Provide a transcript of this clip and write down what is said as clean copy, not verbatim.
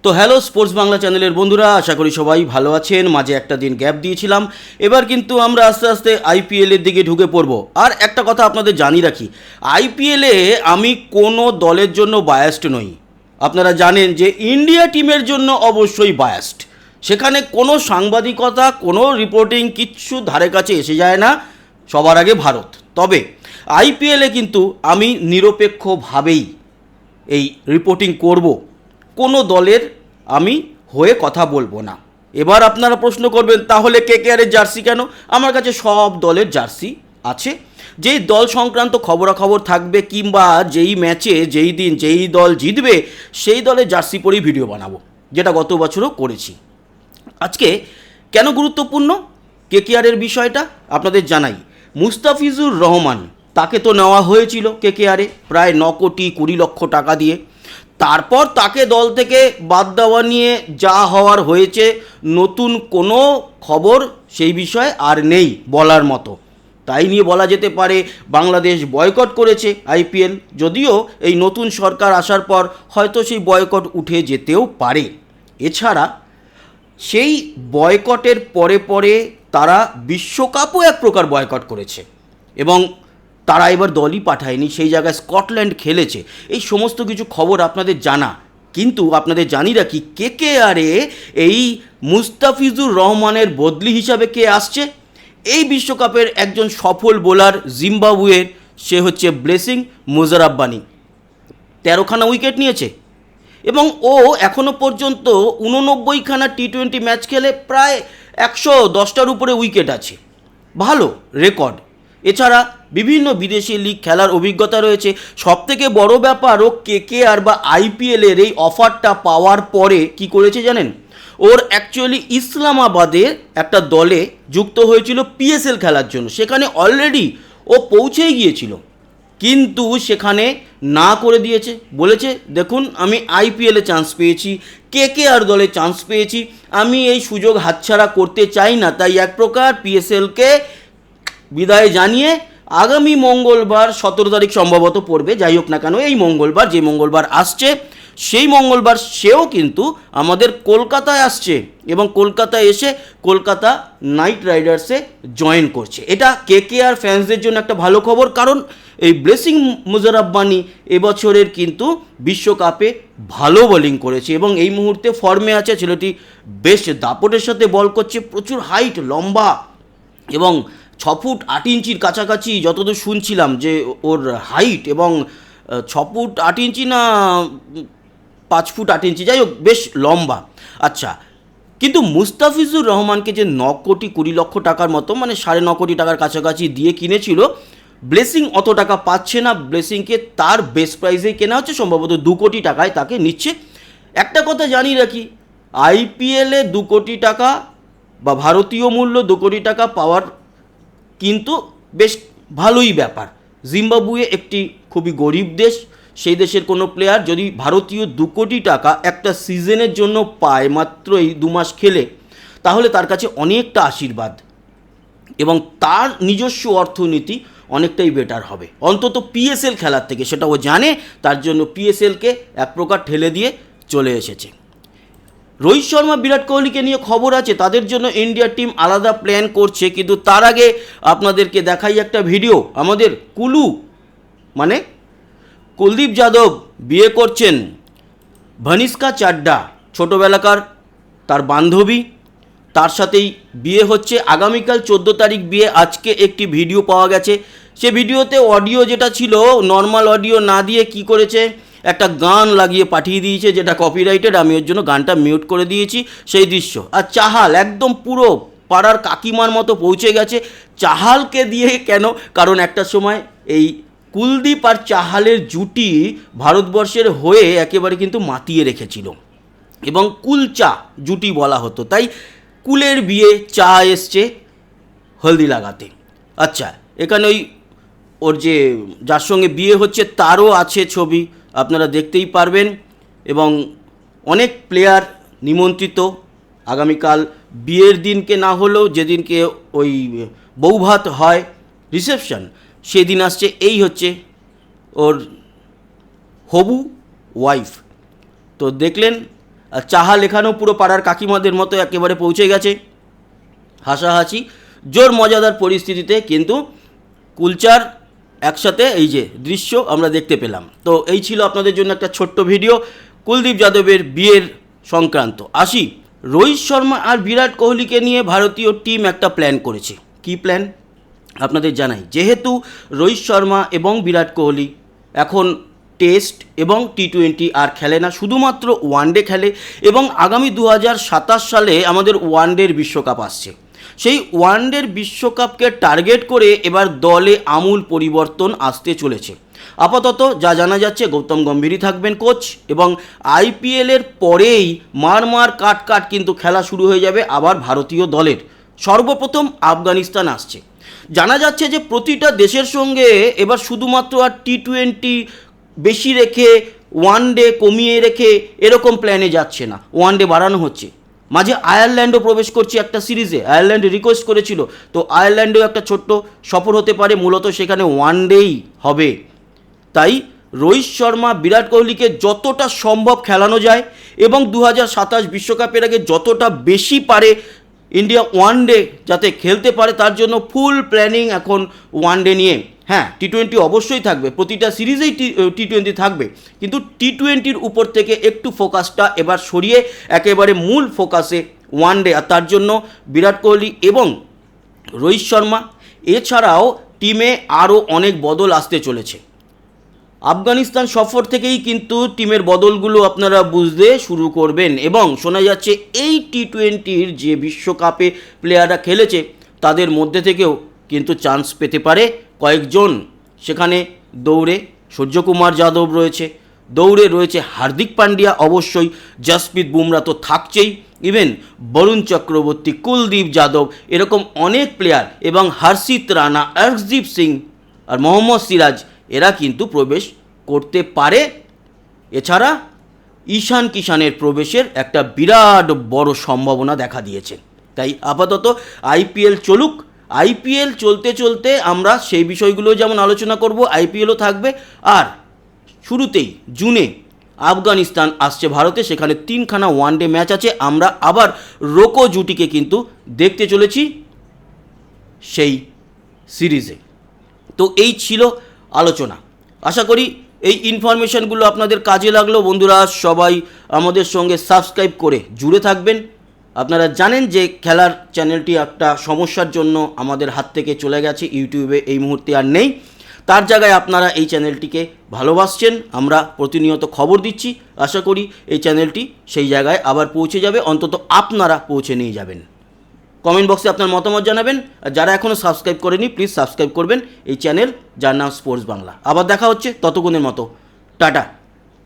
তো hello sports Bangla চ্যানেলের বন্ধুরা, আশা করি সবাই ভালো আছেন। মাঝে একটা দিন গ্যাপ দিয়েছিলাম, এবার কিন্তু আমরা আস্তে আস্তে আইপিএলের দিকে ঢুকে পড়ব। আর একটা কথা আপনাদের জানিয়ে রাখি, আইপিএলে আমি কোনো দলের জন্য বায়াসড নই। আপনারা জানেন যে ইন্ডিয়া টিমের জন্য অবশ্যই বায়াসড। সেখানে কোনো সাংবাদিকতা, কোনো রিপোর্টিং কিচ্ছু ধারে কাছে এসে যায় না, সবার আগে ভারত। তবে আইপিএলে কিন্তু আমি নিরপেক্ষভাবেই এই রিপোর্টিং করব, কোনো দলের আমি হয়ে কথা বলবো না। এবার আপনারা প্রশ্ন করবেন, তাহলে কেকেআরের জার্সি কেন? আমার কাছে সব দলের জার্সি আছে। যেই দল সংক্রান্ত খবরাখবর থাকবে কিংবা যেই ম্যাচে যেই দিন যেই দল জিতবে সেই দলের জার্সি পরেই ভিডিও বানাবো, যেটা গত বছরও করেছি। আজকে কেন গুরুত্বপূর্ণ কেকেআরের বিষয়টা আপনাদের জানাই। মুস্তাফিজুর রহমান, তাকে তো নেওয়া হয়েছিল কেকেআরে প্রায় 9,20,00,000 টাকা দিয়ে। তারপর তাকে দল থেকে বাদ দেওয়া নিয়ে যা হওয়ার হয়েছে, নতুন কোনো খবর সেই বিষয়ে আর নেই বলার মতো। তাই নিয়ে বলা যেতে পারে বাংলাদেশ বয়কট করেছে আইপিএল, যদিও এই নতুন সরকার আসার পর হয়তো সেই বয়কট উঠে যেতেও পারে। এছাড়া সেই বয়কটের পরে পরে তারা বিশ্বকাপও এক প্রকার বয়কট করেছে এবং তারা এবার দলই পাঠায়নি, সেই জায়গায় স্কটল্যান্ড খেলেছে। এই সমস্ত কিছু খবর আপনাদের জানা, কিন্তু আপনাদের জানি রাখি কেকেআরে এই মুস্তাফিজুর রহমানের বদলি হিসাবে কে আসছে? এই বিশ্বকাপের একজন সফল বোলার জিম্বাবুয়ের, সে হচ্ছে ব্লেসিং মুজারাব্বানি। 13খানা উইকেট নিয়েছে এবং ও এখনও পর্যন্ত 89খানা টি20 ম্যাচ খেলে প্রায় 110টার উপরে উইকেট আছে, ভালো রেকর্ড। এছাড়া বিভিন্ন বিদেশি লিগ খেলার অভিজ্ঞতা রয়েছে। সবথেকে বড় ব্যাপার, ও কেকেআর বা আইপিএলের এই অফারটা পাওয়ার পরে কি করেছে জানেন? ওর অ্যাকচুয়ালি ইসলামাবাদের একটা দলে যুক্ত হয়েছিল পিএসএল খেলার জন্য, সেখানে অলরেডি ও পৌঁছেই গিয়েছিল, কিন্তু সেখানে না করে দিয়েছে। বলেছে, দেখুন আমি আইপিএলে চান্স পেয়েছি, কেকেআর দলে চান্স পেয়েছি, আমি এই সুযোগ হাতছাড়া করতে চাই না। তাই এক প্রকার পিএসএলকে বিদায় জানিয়ে আগামী মঙ্গলবার 17 তারিখ সম্ভবত পড়বে, যাই হোক না কেন এই মঙ্গলবার, যে মঙ্গলবার আসছে সেই মঙ্গলবার সেও কিন্তু আমাদের কলকাতায় আসছে এবং কলকাতায় এসে কলকাতা নাইট রাইডার্সে জয়েন করছে। এটা কেকেআর ফ্যান্সদের জন্য একটা ভালো খবর, কারণ এই ব্লেসিং মুজারাব্বানি এবছরের কিন্তু বিশ্বকাপে ভালো বোলিং করেছে এবং এই মুহূর্তে ফর্মে আছে। ছেলেটি বেশ দাপটের সাথে বল করছে, প্রচুর হাইট, লম্বা এবং 6 ফুট 8 ইঞ্চির কাছাকাছি যতদূর শুনছিলাম যে ওর হাইট, এবং 6 ফুট 8 ইঞ্চি না 5 ফুট 8 ইঞ্চি, যাই হোক বেশ লম্বা। আচ্ছা, কিন্তু মুস্তাফিজুর রহমানকে যে 9,20,00,000 টাকার মতো, মানে 9.5 কোটি টাকার কাছাকাছি দিয়ে কিনেছিল, ব্লেসিং অত টাকা পাচ্ছে না। ব্লেসিংকে তার বেস্ট প্রাইসেই কেনা হচ্ছে, সম্ভবত 2 কোটি টাকায় তাকে নিচ্ছে। একটা কথা জানিয়ে রাখি, আইপিএলে 2 কোটি টাকা বা ভারতীয় মূল্য 2 কোটি টাকা পাওয়ার কিন্তু বেশ ভালোই ব্যাপার। জিম্বাবুয়ে একটি খুবই গরিব দেশ, সেই দেশের কোনো প্লেয়ার যদি ভারতীয় 2 কোটি টাকা একটা সিজনের জন্য পায় মাত্র এই 2 মাস খেলে, তাহলে তার কাছে অনেকটা আশীর্বাদ এবং তার নিজস্ব অর্থনীতি অনেকটাই বেটার হবে, অন্তত পিএসএল খেলার থেকে। সেটা ও জানে, তার জন্য পিএসএলকে এক প্রকার ঠেলে দিয়ে চলে এসেছে। রোহিত শর্মা, বিরাট কোহলিকে নিয়ে খবর আছে, তাদের জন্য ইন্ডিয়া টিম আলাদা প্ল্যান করছে। কিন্তু তার আগে আপনাদেরকে দেখাই একটা ভিডিও। আমাদের কুলু মানে কুলদীপ যাদব বিয়ে করছেন ভনিষ্কা চাড্ডা, ছোটোবেলাকার তার বান্ধবী, তার সাথেই বিয়ে হচ্ছে। আগামীকাল 14 তারিখ বিয়ে। আজকে একটি ভিডিও পাওয়া গেছে, সে ভিডিওতে অডিও যেটা ছিল নর্মাল অডিও না দিয়ে কি করেছে, একটা গান লাগিয়ে পাঠিয়ে দিয়েছে, যেটা কপিরাইটেড। আমি ওর জন্য গানটা মিউট করে দিয়েছি। সেই দৃশ্য আর চাহাল একদম পুরো পাড়ার কাকিমার মতো পৌঁছে গেছে। চাহালকে দিয়ে কেন? কারণ একটা সময় এই কুলদীপ আর চাহালের জুটি ভারতবর্ষের হয়ে একেবারে কিন্তু মাতিয়ে রেখেছিল এবং কুলচা জুটি বলা হতো। তাই কুলের বিয়ে, চা এসছে হলদি লাগাতে। আচ্ছা, এখানে ওর যে যার সঙ্গে বিয়ে হচ্ছে তারও আছে ছবি, আপনারা দেখতেই পারবেন। এবং অনেক প্লেয়ার নিমন্ত্রিত আগামীকাল বিয়ের দিনকে না হলেও যেদিনকে ওই বৌভাত হয়, রিসেপশন, সেদিন আসছে। এই হচ্ছে ওর হবু ওয়াইফ। তো দেখলেন আর চাহা লেখানো পুরো পাড়ার কাকিমাদের মতো একেবারে পৌঁছে গেছে। হাসাহাসি, জোর মজাদার পরিস্থিতিতে কিন্তু কুলচার একসাথে এই যে দৃশ্য আমরা দেখতে পেলাম। তো এই ছিল আপনাদের জন্য একটা ছোট্ট ভিডিও কুলদীপ যাদবের বিয়ের সংক্রান্ত। আসি, রোহিত শর্মা আর বিরাট কোহলিকে নিয়ে ভারতীয় টিম একটা প্ল্যান করেছে। কি প্ল্যান আপনাদের জানাই। যেহেতু রোহিত শর্মা এবং বিরাট কোহলি এখন টেস্ট এবং টি20 আর খেলে না, শুধুমাত্র ওয়ানডে খেলে, এবং আগামী 2027 সালে আমাদের ওয়ানডের বিশ্বকাপ আসছে। সেই ওয়ানডের বিশ্বকাপকে টার্গেট করে এবার দলে আমূল পরিবর্তন আসতে চলেছে। আপাতত যা জানা যাচ্ছে, গৌতম গম্ভীরই থাকবেন কোচ, এবং আইপিএলের পরেই মার কাট কিন্তু খেলা শুরু হয়ে যাবে আবার ভারতীয় দলের। সর্বপ্রথম আফগানিস্তান আসছে। জানা যাচ্ছে যে প্রতিটা দেশের সঙ্গে এবার শুধুমাত্র আর টি20 বেশি রেখে ওয়ানডে কমিয়ে রেখে এরকম প্ল্যানে যাচ্ছে না, ওয়ানডে বাড়ানো হচ্ছে। মাঝে আয়ারল্যান্ডও প্রবেশ করছে একটা সিরিজে, আয়ারল্যান্ড রিকোয়েস্ট করেছিল, তো আয়ারল্যান্ডেও একটা ছোট্ট সফর হতে পারে, মূলত সেখানে ওয়ানডেই হবে। তাই রোহিত শর্মা বিরাট কোহলিকে যতটা সম্ভব খেলানো যায় এবং 2027 বিশ্বকাপের আগে যতটা বেশি পারে ইন্ডিয়া ওয়ানডে যাতে খেলতে পারে, তার জন্য ফুল প্ল্যানিং এখন ওয়ানডে নিয়ে। হ্যাঁ, টি20 অবশ্যই থাকবে, প্রতিটা সিরিজেই টি20 থাকবে, কিন্তু টি20-র উপর থেকে একটু ফোকাসটা এবার সরিয়ে একেবারে মূল ফোকাসে ওয়ানডে। আর তার জন্য বিরাট কোহলি এবং রোহিত শর্মা এছাড়াও টিমে আরও অনেক বদল আসতে চলেছে। আফগানিস্তান সফর থেকেই কিন্তু টিমের বদলগুলো আপনারা বুঝতে শুরু করবেন, এবং শোনা যাচ্ছে এই টি20-র যে বিশ্বকাপে প্লেয়াররা খেলেছে তাদের মধ্যে থেকেও কিন্তু চান্স পেতে পারে কয়েকজন। সেখানে দৌড়ে সূর্যকুমার যাদব রয়েছে, দৌড়ে রয়েছে হার্দিক পান্ডিয়া, অবশ্যই জসপ্রীত বুমরা তো থাকছেই, ইভেন বরুণ চক্রবর্তী, কুলদীপ যাদব, এরকম অনেক প্লেয়ার, এবং হর্ষিত রানা, অর্শদীপ সিং আর মোহাম্মদ সিরাজ এরা কিন্তু প্রবেশ করতে পারে। এছাড়া ঈশান কিষানের প্রবেশের একটা বিরাট বড় সম্ভাবনা দেখা দিয়েছে। তাই আপাতত আইপিএল চলুক, আইপিএল চলতে চলতে আমরা সেই বিষয়গুলো যেমন আলোচনা করব, আইপিএলও থাকবে। আর শুরুতেই জুনে আফগানিস্তান আসছে ভারতে, সেখানে 3খানা ওয়ানডে ম্যাচ আছে। আমরা আবার রোকো জুটিকে কিন্তু দেখতে চলেছি সেই সিরিজে। তো এই ছিল আলোচনা। আশা করি এই ইনফরমেশনগুলো আপনাদের কাজে লাগলো। বন্ধুরা সবাই আমাদের সঙ্গে সাবস্ক্রাইব করে জুড়ে থাকবেন। আপনারা জানেন যে খেলার চ্যানেলটি একটা সমস্যার জন্য আমাদের হাত থেকে চলে গেছে, ইউটিউবে এই মুহূর্তে আর নেই। তার জায়গায় আপনারা এই চ্যানেলটিকে ভালোবাসছেন, আমরা প্রতিনিয়ত খবর দিচ্ছি। আশা করি এই চ্যানেলটি সেই জায়গায় আবার পৌঁছে যাবে, অন্তত আপনারা পৌঁছে নিয়ে যাবেন। কমেন্ট বক্সে আপনার মতামত জানাবেন। আর যারা এখনও সাবস্ক্রাইব করেনি প্লিজ সাবস্ক্রাইব করবেন এই চ্যানেল, যার নাম স্পোর্টস বাংলা। আবার দেখা হচ্ছে, ততক্ষণের মতো টাটা।